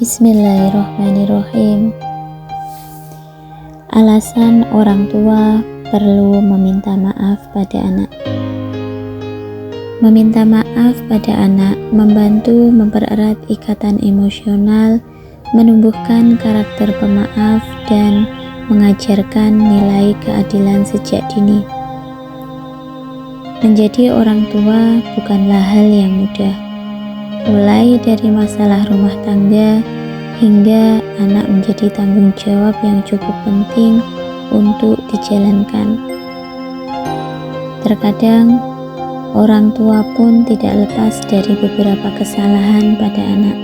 Bismillahirrahmanirrahim. Alasan orang tua perlu meminta maaf pada anak. Meminta maaf pada anak membantu mempererat ikatan emosional, menumbuhkan karakter pemaaf, dan mengajarkan nilai keadilan sejak dini. Menjadi orang tua bukanlah hal yang mudah, mulai dari masalah rumah tangga hingga anak menjadi tanggung jawab yang cukup penting untuk dijalankan. Terkadang orang tua pun tidak lepas dari beberapa kesalahan pada anak.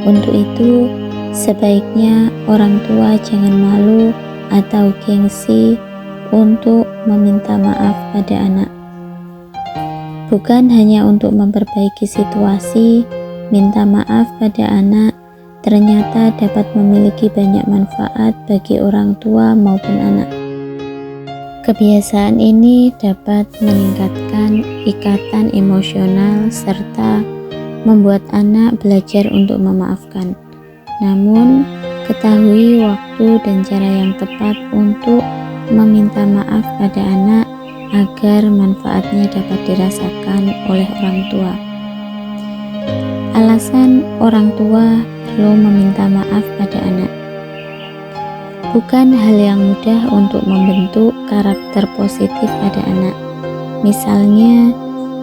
Untuk itu, sebaiknya orang tua jangan malu atau gengsi untuk meminta maaf pada anak. Bukan hanya untuk memperbaiki situasi, minta maaf pada anak ternyata dapat memiliki banyak manfaat bagi orang tua maupun anak. Kebiasaan ini dapat meningkatkan ikatan emosional serta membuat anak belajar untuk memaafkan. Namun, ketahui waktu dan cara yang tepat untuk meminta maaf pada anak agar manfaatnya dapat dirasakan oleh orang tua. Alasan orang tua perlu meminta maaf pada anak. Bukan hal yang mudah untuk membentuk karakter positif pada anak. Misalnya,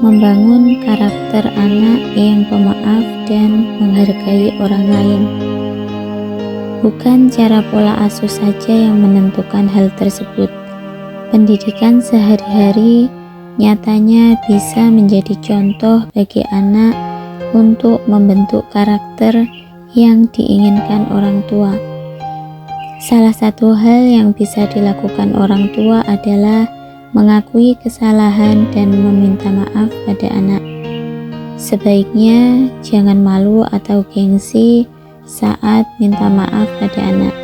membangun karakter anak yang pemaaf dan menghargai orang lain. Bukan cara pola asuh saja yang menentukan hal tersebut. Pendidikan sehari-hari nyatanya bisa menjadi contoh bagi anak untuk membentuk karakter yang diinginkan orang tua. Salah satu hal yang bisa dilakukan orang tua adalah mengakui kesalahan dan meminta maaf pada anak. Sebaiknya jangan malu atau gengsi saat minta maaf pada anak.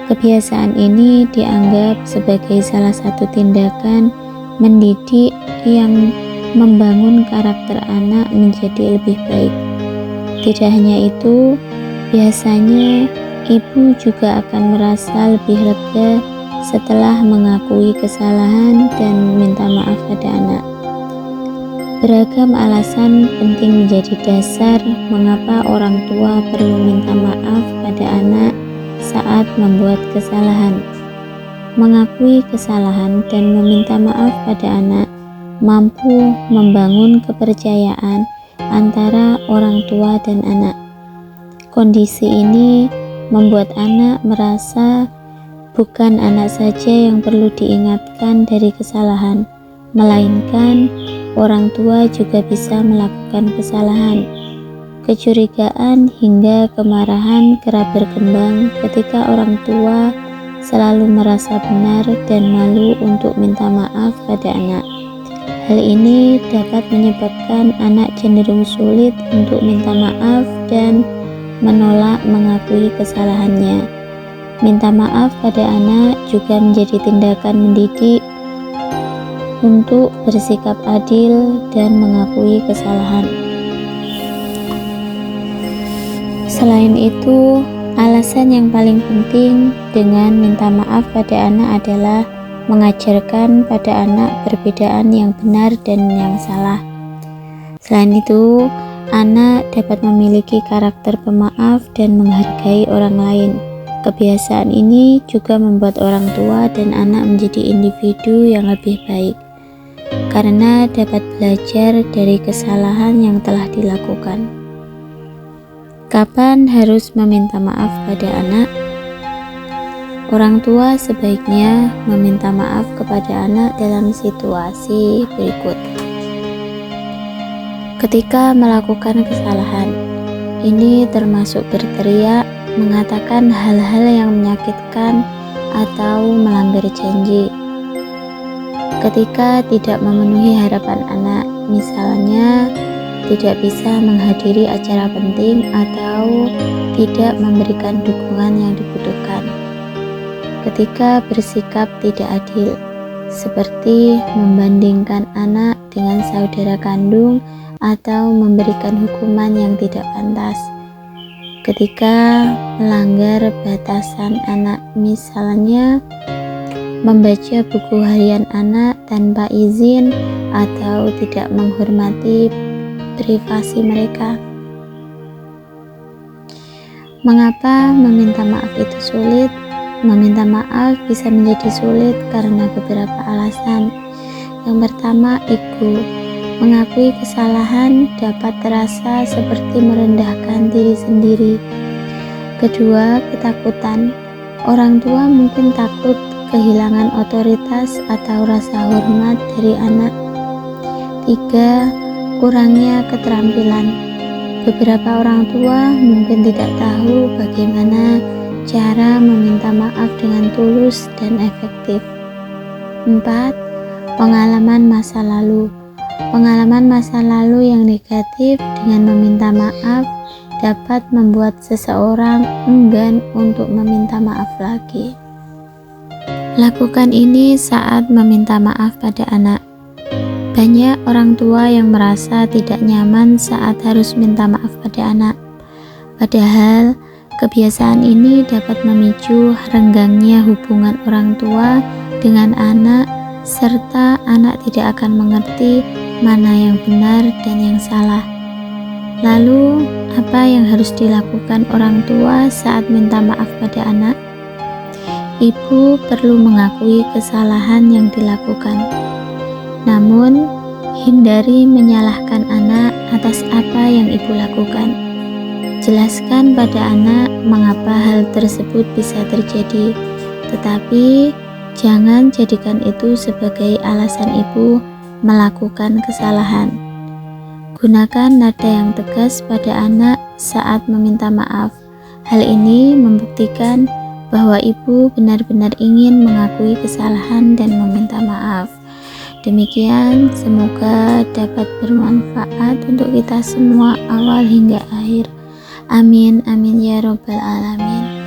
Kebiasaan ini dianggap sebagai salah satu tindakan mendidik yang membangun karakter anak menjadi lebih baik. Tidak hanya itu, biasanya ibu juga akan merasa lebih lega setelah mengakui kesalahan dan minta maaf pada anak. Beragam alasan penting menjadi dasar mengapa orang tua perlu minta maaf pada anak saat membuat kesalahan. Mengakui kesalahan dan meminta maaf pada anak mampu membangun kepercayaan antara orang tua dan anak. Kondisi ini membuat anak merasa bukan anak saja yang perlu diingatkan dari kesalahan, melainkan orang tua juga bisa melakukan kesalahan. Kecurigaan hingga kemarahan kerap berkembang ketika orang tua selalu merasa benar dan malu untuk minta maaf pada anak. Hal ini dapat menyebabkan anak cenderung sulit untuk minta maaf dan menolak mengakui kesalahannya. Minta maaf pada anak juga menjadi tindakan mendidik untuk bersikap adil dan mengakui kesalahan. Selain itu, alasan yang paling penting dengan minta maaf pada anak adalah mengajarkan pada anak perbedaan yang benar dan yang salah. Selain itu, anak dapat memiliki karakter pemaaf dan menghargai orang lain. Kebiasaan ini juga membuat orang tua dan anak menjadi individu yang lebih baik, karena dapat belajar dari kesalahan yang telah dilakukan. Kapan harus meminta maaf pada anak? Orang tua sebaiknya meminta maaf kepada anak dalam situasi berikut. Ketika melakukan kesalahan, ini termasuk berteriak, mengatakan hal-hal yang menyakitkan, atau melanggar janji. Ketika tidak memenuhi harapan anak, misalnya tidak bisa menghadiri acara penting atau tidak memberikan dukungan yang dibutuhkan. Ketika bersikap tidak adil, seperti membandingkan anak dengan saudara kandung atau memberikan hukuman yang tidak pantas. ketika melanggar batasan anak, misalnya membaca buku harian anak tanpa izin atau tidak menghormati privasi mereka. Mengapa meminta maaf itu sulit? Meminta maaf bisa menjadi sulit karena beberapa alasan. Yang pertama, ego. Mengakui kesalahan dapat terasa seperti merendahkan diri sendiri. Kedua, ketakutan. Orang tua mungkin takut kehilangan otoritas atau rasa hormat dari anak. Tiga, kurangnya keterampilan. Beberapa orang tua mungkin tidak tahu bagaimana cara meminta maaf dengan tulus dan efektif. 4. Pengalaman masa lalu. Pengalaman masa lalu yang negatif dengan meminta maaf dapat membuat seseorang enggan untuk meminta maaf lagi. Lakukan ini saat meminta maaf pada anak. Banyak orang tua yang merasa tidak nyaman saat harus minta maaf pada anak. Padahal, kebiasaan ini dapat memicu renggangnya hubungan orang tua dengan anak, serta anak tidak akan mengerti mana yang benar dan yang salah. Lalu, apa yang harus dilakukan orang tua saat minta maaf pada anak? Ibu perlu mengakui kesalahan yang dilakukan. Namun, hindari menyalahkan anak atas apa yang ibu lakukan. Jelaskan pada anak mengapa hal tersebut bisa terjadi, tetapi jangan jadikan itu sebagai alasan ibu melakukan kesalahan. Gunakan nada yang tegas pada anak saat meminta maaf. Hal ini membuktikan bahwa ibu benar-benar ingin mengakui kesalahan dan meminta maaf. Demikian, semoga dapat bermanfaat untuk kita semua awal hingga akhir. Amin, amin ya robbal alamin.